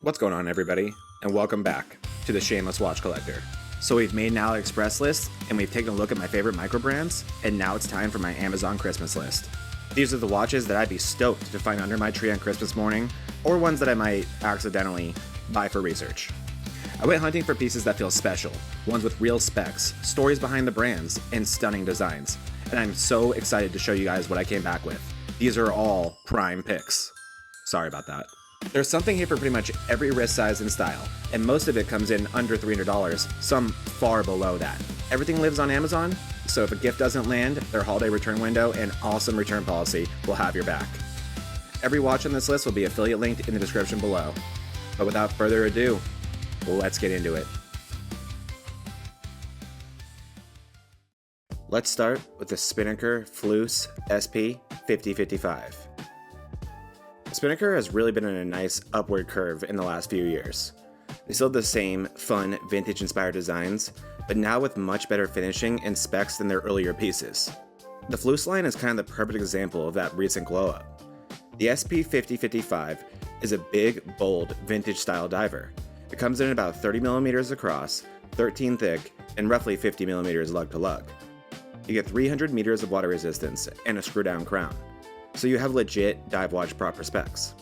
What's going on, everybody, and welcome back to the Shameless Watch Collector. So we've made an AliExpress list, and we've taken a look at my favorite micro brands, and now it's time for my Amazon Christmas list. These are the watches that I'd be stoked to find under my tree on Christmas morning, or ones that I might accidentally buy for research. I went hunting for pieces that feel special, ones with real specs, stories behind the brands, and stunning designs, and I'm so excited to show you guys what I came back with. These are all prime picks. Sorry about that. There's something here for pretty much every wrist size and style, and most of it comes in under $300, some far below that. Everything lives on Amazon, so if a gift doesn't land, their holiday return window and awesome return policy will have your back. Every watch on this list will be affiliate linked in the description below. But without further ado, let's get into it. Let's start with the Spinnaker Fleuss SP 5055. Spinnaker has really been in a nice upward curve in the last few years. They still have the same fun, vintage-inspired designs, but now with much better finishing and specs than their earlier pieces. The Fleuss line is kind of the perfect example of that recent glow-up. The SP 5055 is a big, bold, vintage-style diver. It comes in about 30mm across, 13 thick, and roughly 50mm lug to lug. You get 300 meters of water resistance and a screw-down crown, so you have legit dive watch proper specs.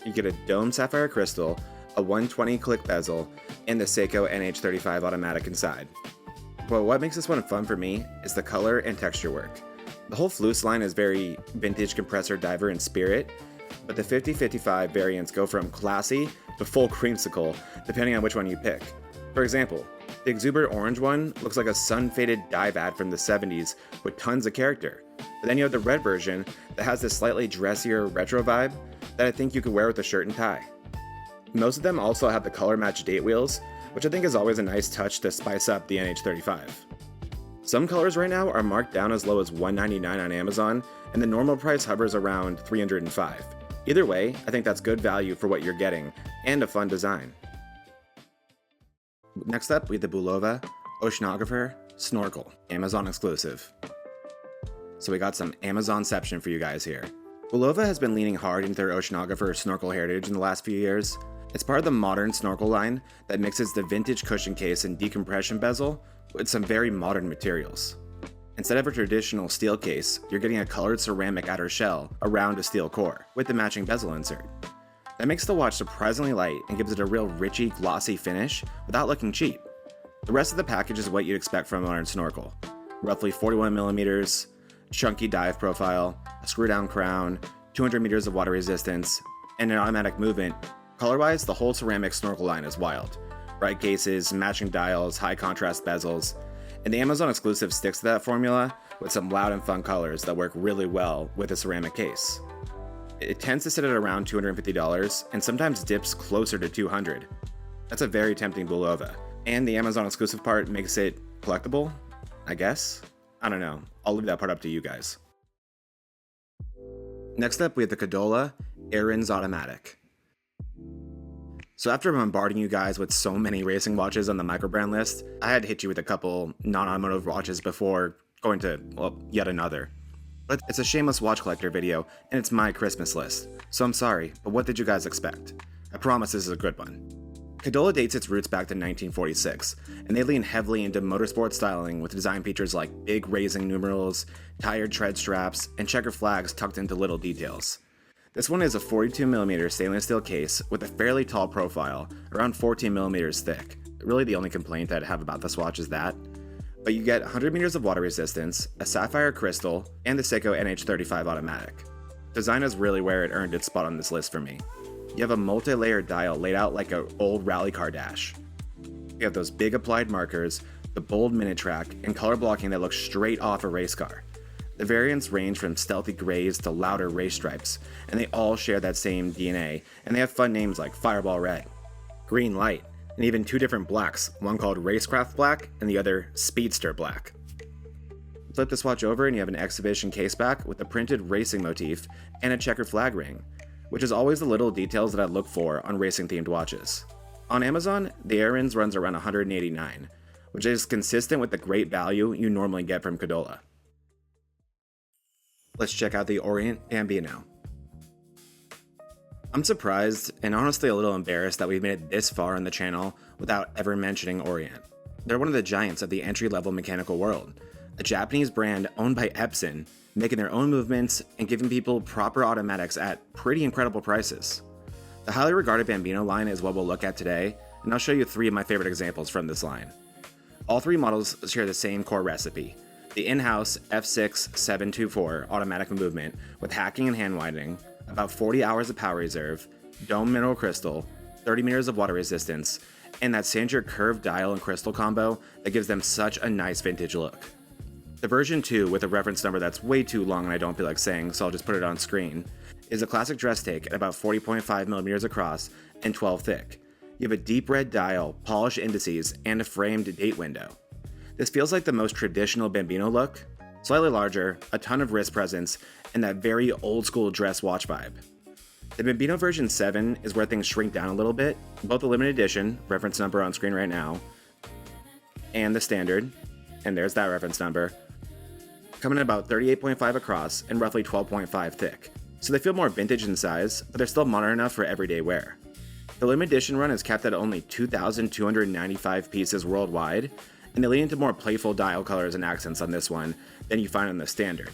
You get a domed sapphire crystal, a 120 click bezel, and the Seiko NH35 automatic inside. But what makes this one fun for me is the color and texture work. The whole Fleuss line is very vintage compressor diver in spirit, but the 5055 variants go from classy to full creamsicle depending on which one you pick. For example, the exuberant orange one looks like a sun-faded dive ad from the 70s with tons of character. But then you have the red version that has this slightly dressier retro vibe that I think you could wear with a shirt and tie. Most of them also have the color match date wheels, which I think is always a nice touch to spice up the NH35. Some colors right now are marked down as low as $199 on Amazon, and the normal price hovers around $305. Either way, I think that's good value for what you're getting, and a fun design. Next up, we have the Bulova Oceanographer Snorkel, Amazon exclusive. So we got some Amazonception for you guys here. Bulova has been leaning hard into their oceanographer snorkel heritage in the last few years. It's part of the modern snorkel line that mixes the vintage cushion case and decompression bezel with some very modern materials. Instead of a traditional steel case, you're getting a colored ceramic outer shell around a steel core with the matching bezel insert. That makes the watch surprisingly light and gives it a real richy, glossy finish without looking cheap. The rest of the package is what you'd expect from a modern snorkel. Roughly 41mm, chunky dive profile, a screw-down crown, 200 meters of water resistance, and an automatic movement. Color-wise, the whole ceramic snorkel line is wild. Bright cases, matching dials, high contrast bezels, and the Amazon exclusive sticks to that formula with some loud and fun colors that work really well with a ceramic case. It tends to sit at around $250 and sometimes dips closer to $200. That's a very tempting Bulova, and the Amazon exclusive part makes it collectible, I guess? I don't know, I'll leave that part up to you guys. Next up, we have the Cadola Ahrens Automatic. So after bombarding you guys with so many racing watches on the microbrand list, I had to hit you with a couple non-automotive watches before going to, well, yet another. But it's a shameless watch collector video, and it's my Christmas list, so I'm sorry, but what did you guys expect? I promise this is a good one. Cadola dates its roots back to 1946, and they lean heavily into motorsport styling with design features like big racing numerals, tired tread straps, and checker flags tucked into little details. This one is a 42mm stainless steel case with a fairly tall profile, around 14mm thick. Really the only complaint I'd have about this watch is that. But you get 100 meters of water resistance, a sapphire crystal, and the Seiko NH35 automatic. Design is really where it earned its spot on this list for me. You have a multi-layered dial laid out like an old rally car dash. You have those big applied markers, the bold minute track, and color blocking that looks straight off a race car. The variants range from stealthy grays to louder race stripes, and they all share that same DNA, and they have fun names like Fireball Red, Green Light, and even two different blacks, one called Racecraft Black and the other Speedster Black. Flip this watch over and you have an exhibition case back with a printed racing motif and a checker flag ring, which is always the little details that I look for on racing-themed watches. On Amazon, the Ahrens runs around $189, which is consistent with the great value you normally get from Cadola. Let's check out the Orient Bambino. I'm surprised and honestly a little embarrassed that we've made it this far on the channel without ever mentioning Orient. They're one of the giants of the entry-level mechanical world, a Japanese brand owned by Epson, making their own movements and giving people proper automatics at pretty incredible prices. The highly regarded Bambino line is what we'll look at today, and I'll show you 3 of my favorite examples from this line. All 3 models share the same core recipe, the in-house F6724 automatic movement with hacking and hand winding, about 40 hours of power reserve, dome mineral crystal, 30 meters of water resistance, and that signature curved dial and crystal combo that gives them such a nice vintage look. The version 2, with a reference number that's way too long and I don't feel like saying, so I'll just put it on screen, is a classic dress take at about 40.5 millimeters across and 12 thick. You have a deep red dial, polished indices, and a framed date window. This feels like the most traditional Bambino look, slightly larger, a ton of wrist presence, and that very old school dress watch vibe. The Bambino version 7 is where things shrink down a little bit, both the limited edition, reference number on screen right now, and the standard, and there's that reference number, coming in about 38.5 across and roughly 12.5 thick. So they feel more vintage in size, but they're still modern enough for everyday wear. The limited edition run is capped at only 2,295 pieces worldwide, and they lean into more playful dial colors and accents on this one than you find on the standard.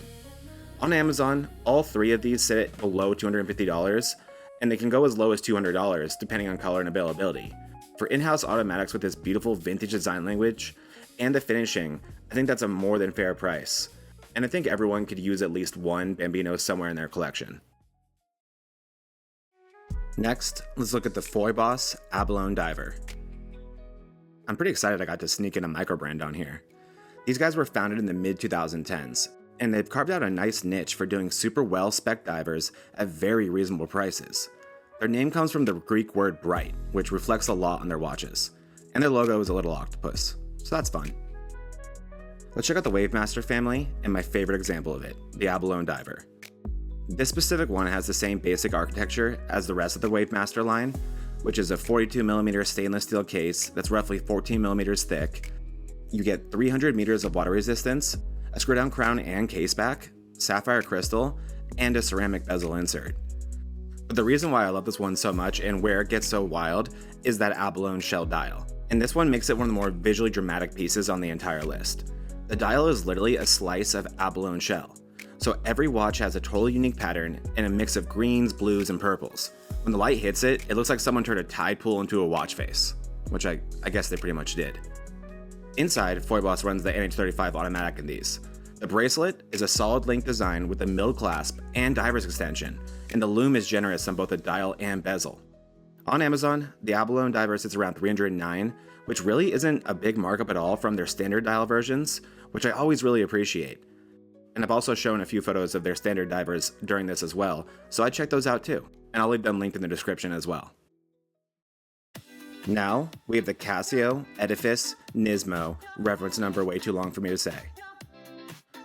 On Amazon, all 3 of these sit below $250, and they can go as low as $200 depending on color and availability. For in-house automatics with this beautiful vintage design language and the finishing, I think that's a more than fair price, and I think everyone could use at least one Bambino somewhere in their collection. Next, let's look at the Phoibos Abalone Diver. I'm pretty excited I got to sneak in a micro brand on here. These guys were founded in the mid-2010s, and they've carved out a nice niche for doing super well-spec divers at very reasonable prices. Their name comes from the Greek word bright, which reflects a lot on their watches, and their logo is a little octopus, so that's fun. Let's check out the Wavemaster family and my favorite example of it, the Abalone Diver. This specific one has the same basic architecture as the rest of the Wavemaster line, which is a 42mm stainless steel case that's roughly 14mm thick. You get 300 meters of water resistance, a screw-down crown and case back, sapphire crystal, and a ceramic bezel insert. But the reason why I love this one so much and where it gets so wild is that abalone shell dial, and this one makes it one of the more visually dramatic pieces on the entire list. The dial is literally a slice of abalone shell, so every watch has a totally unique pattern and a mix of greens, blues, and purples. When the light hits it, it looks like someone turned a tide pool into a watch face, which I guess they pretty much did. Inside, Phoibos runs the NH35 automatic in these. The bracelet is a solid link design with a milled clasp and diver's extension, and the lume is generous on both the dial and bezel. On Amazon, the Abalone Diver sits around $309, which really isn't a big markup at all from their standard dial versions, which I always really appreciate. And I've also shown a few photos of their standard divers during this as well, so I checked those out too, and I'll leave them linked in the description as well. Now, we have the Casio, Edifice, NISMO, reference number way too long for me to say.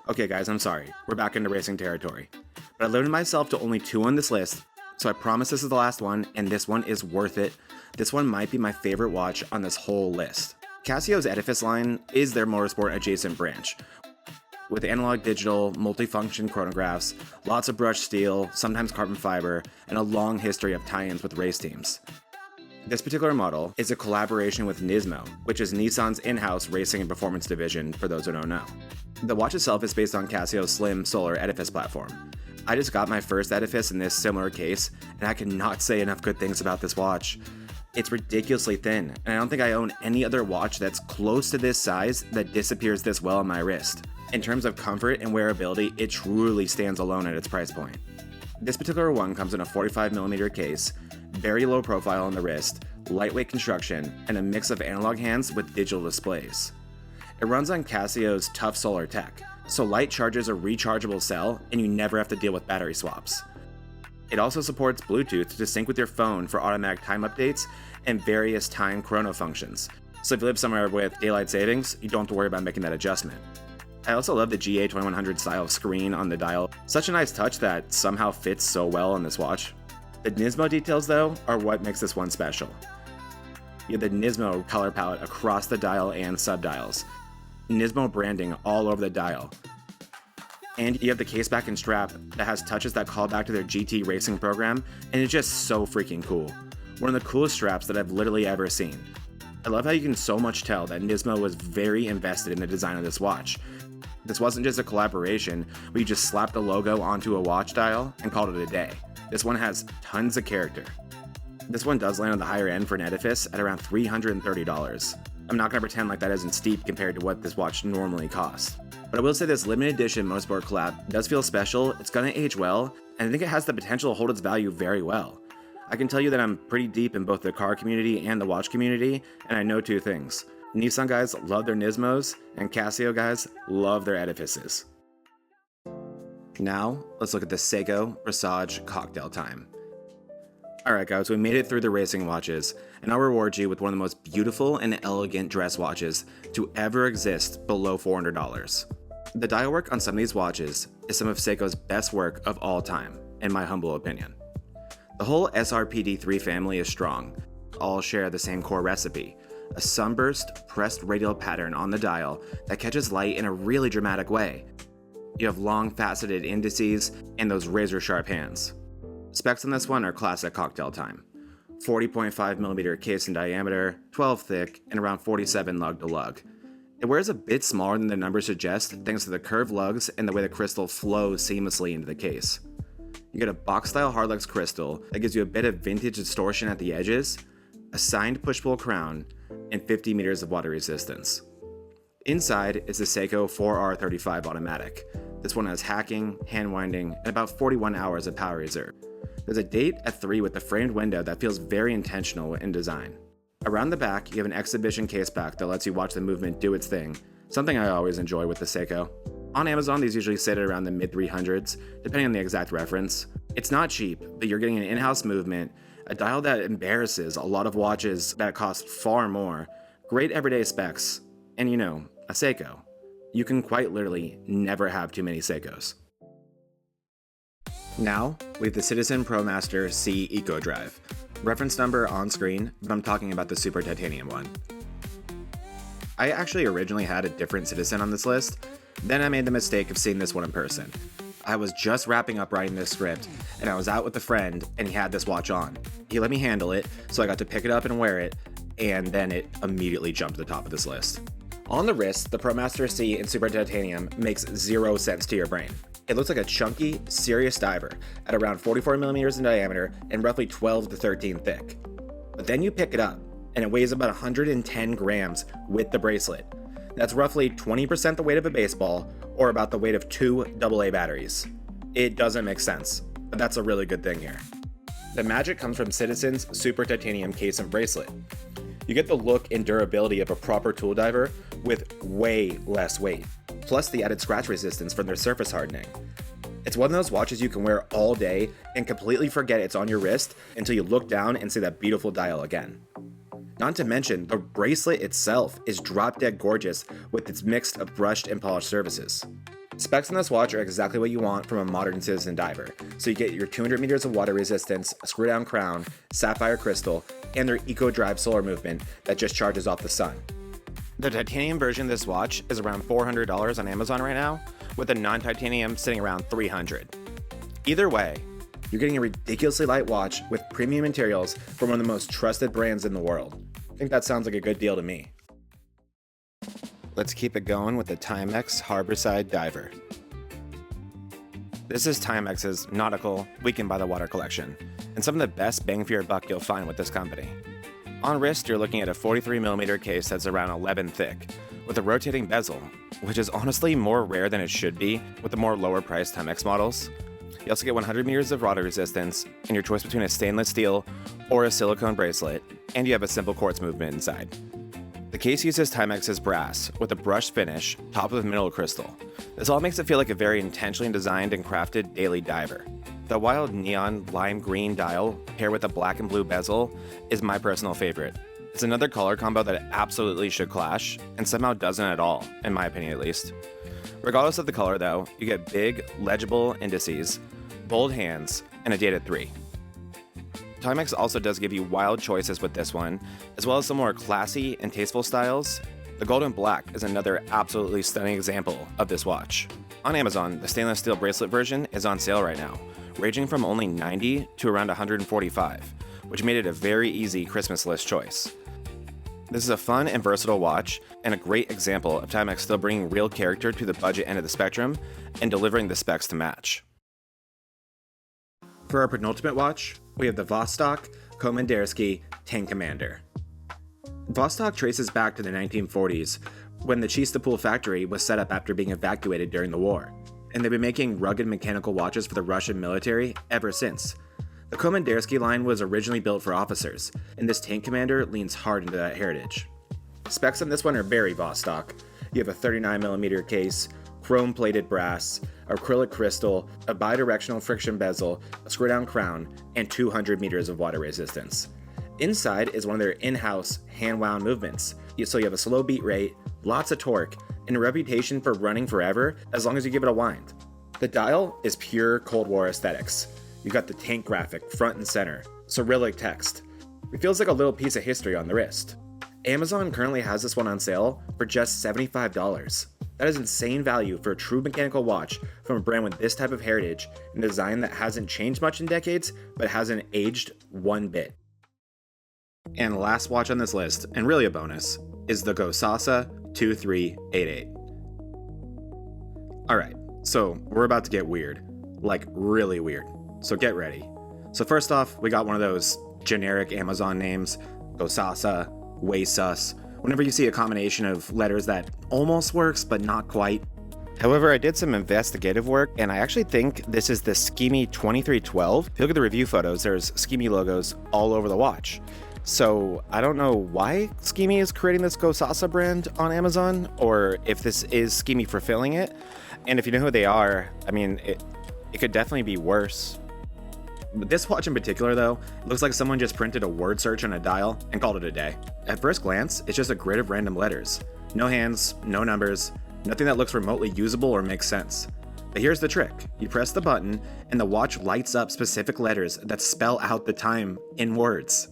Okay guys, I'm sorry, we're back into racing territory. But I limited myself to only 2 on this list, so I promise this is the last one, and this one is worth it. This one might be my favorite watch on this whole list. Casio's Edifice line is their motorsport adjacent branch, with analog digital, multifunction chronographs, lots of brushed steel, sometimes carbon fiber, and a long history of tie-ins with race teams. This particular model is a collaboration with NISMO, which is Nissan's in-house racing and performance division for those who don't know. The watch itself is based on Casio's slim solar Edifice platform. I just got my first Edifice in this similar case, and I cannot say enough good things about this watch. It's ridiculously thin, and I don't think I own any other watch that's close to this size that disappears this well on my wrist. In terms of comfort and wearability, it truly stands alone at its price point. This particular one comes in a 45mm case, very low profile on the wrist, lightweight construction, and a mix of analog hands with digital displays. It runs on Casio's tough solar tech, so light charges a rechargeable cell and you never have to deal with battery swaps. It also supports Bluetooth to sync with your phone for automatic time updates and various time chrono functions, so if you live somewhere with daylight savings, you don't have to worry about making that adjustment. I also love the GA2100 style screen on the dial, such a nice touch that somehow fits so well on this watch. The NISMO details though are what makes this one special. You have the NISMO color palette across the dial and subdials, NISMO branding all over the dial, And you have the case back and strap that has touches that call back to their GT racing program, and it's just so freaking cool. One of the coolest straps that I've literally ever seen. I love how you can so much tell that NISMO was very invested in the design of this watch. This wasn't just a collaboration where you just slapped the logo onto a watch dial and called it a day. This one has tons of character. This one does land on the higher end for an Edifice at around $330. I'm not going to pretend like that isn't steep compared to what this watch normally costs. But I will say this limited edition Motorsport collab does feel special, it's going to age well, and I think it has the potential to hold its value very well. I can tell you that I'm pretty deep in both the car community and the watch community, and I know two things. Nissan guys love their Nismos, and Casio guys love their Edifices. Now, let's look at the Seiko Presage cocktail time. Alright guys, we made it through the racing watches, and I'll reward you with one of the most beautiful and elegant dress watches to ever exist below $400. The dial work on some of these watches is some of Seiko's best work of all time, in my humble opinion. The whole SRPD3 family is strong. All share the same core recipe, a sunburst, pressed radial pattern on the dial that catches light in a really dramatic way. You have long faceted indices and those razor sharp hands. Specs on this one are classic cocktail time. 40.5mm case in diameter, 12 thick, and around 47 lug to lug. It wears a bit smaller than the numbers suggest thanks to the curved lugs and the way the crystal flows seamlessly into the case. You get a box-style hardlux crystal that gives you a bit of vintage distortion at the edges, a signed push-pull crown, and 50 meters of water resistance. Inside is the Seiko 4R35 automatic. This one has hacking, hand winding, and about 41 hours of power reserve. There's a date at 3 with a framed window that feels very intentional in design. Around the back, you have an exhibition case back that lets you watch the movement do its thing, something I always enjoy with the Seiko. On Amazon, these usually sit at around the mid-300s, depending on the exact reference. It's not cheap, but you're getting an in-house movement, a dial that embarrasses a lot of watches that cost far more, great everyday specs, and you know, a Seiko. You can quite literally never have too many Seikos. Now, we have the Citizen Promaster C Eco Drive. Reference number on screen, but I'm talking about the Super Titanium one. I actually originally had a different Citizen on this list, then I made the mistake of seeing this one in person. I was just wrapping up writing this script, and I was out with a friend, and he had this watch on. He let me handle it, so I got to pick it up and wear it, and then it immediately jumped to the top of this list. On the wrist, the Promaster C in Super Titanium makes 0 sense to your brain. It looks like a chunky, serious diver at around 44mm in diameter and roughly 12 to 13 thick. But then you pick it up, and it weighs about 110 grams with the bracelet. That's roughly 20% the weight of a baseball, or about the weight of 2 AA batteries. It doesn't make sense, but that's a really good thing here. The magic comes from Citizen's Super Titanium case and bracelet. You get the look and durability of a proper tool diver with way less weight, plus the added scratch resistance from their surface hardening. It's one of those watches you can wear all day and completely forget it's on your wrist until you look down and see that beautiful dial again. Not to mention, the bracelet itself is drop dead gorgeous with its mix of brushed and polished surfaces. Specs on this watch are exactly what you want from a modern Citizen diver, so you get your 200 meters of water resistance, a screw down crown, sapphire crystal, and their Eco Drive solar movement that just charges off the sun. The titanium version of this watch is around $400 on Amazon right now, with the non-titanium sitting around $300. Either way, you're getting a ridiculously light watch with premium materials from one of the most trusted brands in the world. I think that sounds like a good deal to me. Let's keep it going with the Timex Harborside Diver. This is Timex's nautical weekend by the water collection, and some of the best bang for your buck you'll find with this company. On wrist, you're looking at a 43mm case that's around 11 thick, with a rotating bezel, which is honestly more rare than it should be with the more lower priced Timex models. You also get 100 meters of water resistance, and your choice between a stainless steel or a silicone bracelet, and you have a simple quartz movement inside. The case uses Timex's brass with a brushed finish topped with mineral crystal. This all makes it feel like a very intentionally designed and crafted daily diver. The wild neon lime green dial paired with a black and blue bezel is my personal favorite. It's another color combo that absolutely should clash, and somehow doesn't at all, in my opinion at least. Regardless of the color though, you get big, legible indices, bold hands, and a date at 3. Timex also does give you wild choices with this one, as well as some more classy and tasteful styles. The golden black is another absolutely stunning example of this watch. On Amazon, the stainless steel bracelet version is on sale right now, ranging from only $90 to around $145, which made it a very easy Christmas list choice. This is a fun and versatile watch, and a great example of Timex still bringing real character to the budget end of the spectrum and delivering the specs to match. For our penultimate watch, we have the Vostok Komandirskie Tank Commander. Vostok traces back to the 1940s, when the Chistopol factory was set up after being evacuated during the war, and they've been making rugged mechanical watches for the Russian military ever since. The Komandirskie line was originally built for officers, and this tank commander leans hard into that heritage. Specs on this one are very Vostok. You have a 39mm case, chrome-plated brass, acrylic crystal, a bidirectional friction bezel, a screw-down crown, and 200 meters of water resistance. Inside is one of their in-house hand-wound movements, so you have a slow beat rate, lots of torque, and a reputation for running forever as long as you give it a wind. The dial is pure Cold War aesthetics. You got the tank graphic front and center, Cyrillic text. It feels like a little piece of history on the wrist. Amazon currently has this one on sale for just $75. That is insane value for a true mechanical watch from a brand with this type of heritage and design that hasn't changed much in decades, but hasn't aged one bit. And the last watch on this list, and really a bonus, is the Gosasa 2388. Alright, so we're about to get weird. Like, really weird. So get ready. So first off, we got one of those generic Amazon names, Gosasa, Waysus. Whenever you see a combination of letters that almost works, but not quite. However, I did some investigative work, and I actually think this is the Skimi 2312. If you look at the review photos, there's Skimi logos all over the watch. So I don't know why Skimi is creating this Gosasa brand on Amazon, or if this is Skimi fulfilling it. And if you know who they are, I mean, it could definitely be worse. But this watch in particular, though, looks like someone just printed a word search on a dial and called it a day. At first glance, it's just a grid of random letters. No hands, no numbers, nothing that looks remotely usable or makes sense. But here's the trick. You press the button, and the watch lights up specific letters that spell out the time in words.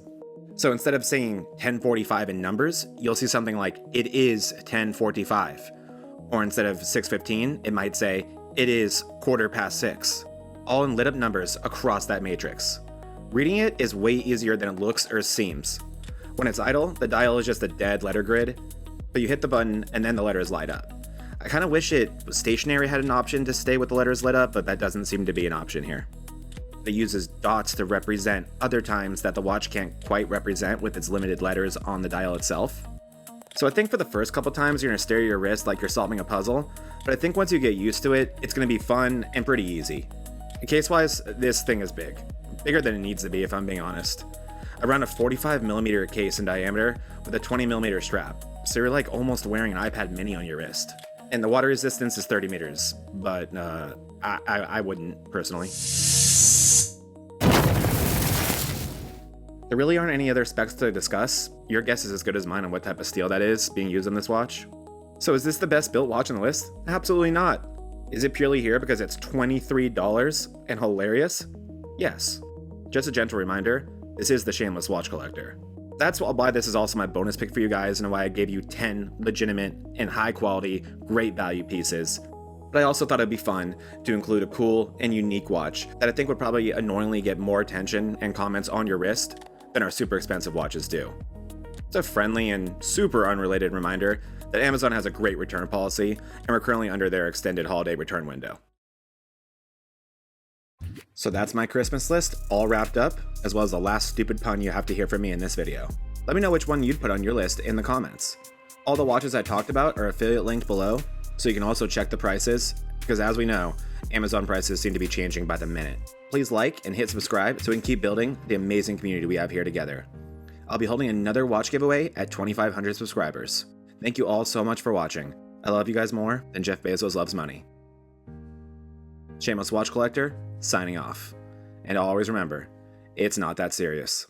So instead of saying 10:45 in numbers, you'll see something like, it is 10:45. Or instead of 6:15, it might say, it is 6:15. All in lit up numbers across that matrix. Reading it is way easier than it looks or seems. When it's idle, the dial is just a dead letter grid, but you hit the button and then the letters light up. I kind of wish stationary had an option to stay with the letters lit up, but that doesn't seem to be an option here. It uses dots to represent other times that the watch can't quite represent with its limited letters on the dial itself. So I think for the first couple times you're going to stare at your wrist like you're solving a puzzle, but I think once you get used to it, it's going to be fun and pretty easy. Case-wise, this thing is big. Bigger than it needs to be if I'm being honest. Around a 45mm case in diameter with a 20mm strap, so you're like almost wearing an iPad mini on your wrist. And the water resistance is 30 meters, but I wouldn't, personally. There really aren't any other specs to discuss. Your guess is as good as mine on what type of steel that is being used on this watch. So is this the best built watch on the list? Absolutely not. Is it purely here because it's $23 and hilarious? Yes. Just a gentle reminder, this is the Shameless Watch Collector. That's why this is also my bonus pick for you guys and why I gave you 10 legitimate and high quality, great value pieces. But I also thought it'd be fun to include a cool and unique watch that I think would probably annoyingly get more attention and comments on your wrist than our super expensive watches do. It's a friendly and super unrelated reminder that Amazon has a great return policy, and we're currently under their extended holiday return window. So that's my Christmas list, all wrapped up, as well as the last stupid pun you have to hear from me in this video. Let me know which one you'd put on your list in the comments. All the watches I talked about are affiliate linked below, so you can also check the prices, because as we know, Amazon prices seem to be changing by the minute. Please like and hit subscribe so we can keep building the amazing community we have here together. I'll be holding another watch giveaway at 2,500 subscribers. Thank you all so much for watching. I love you guys more than Jeff Bezos loves money. Shameless Watch Collector, signing off. And always remember, it's not that serious.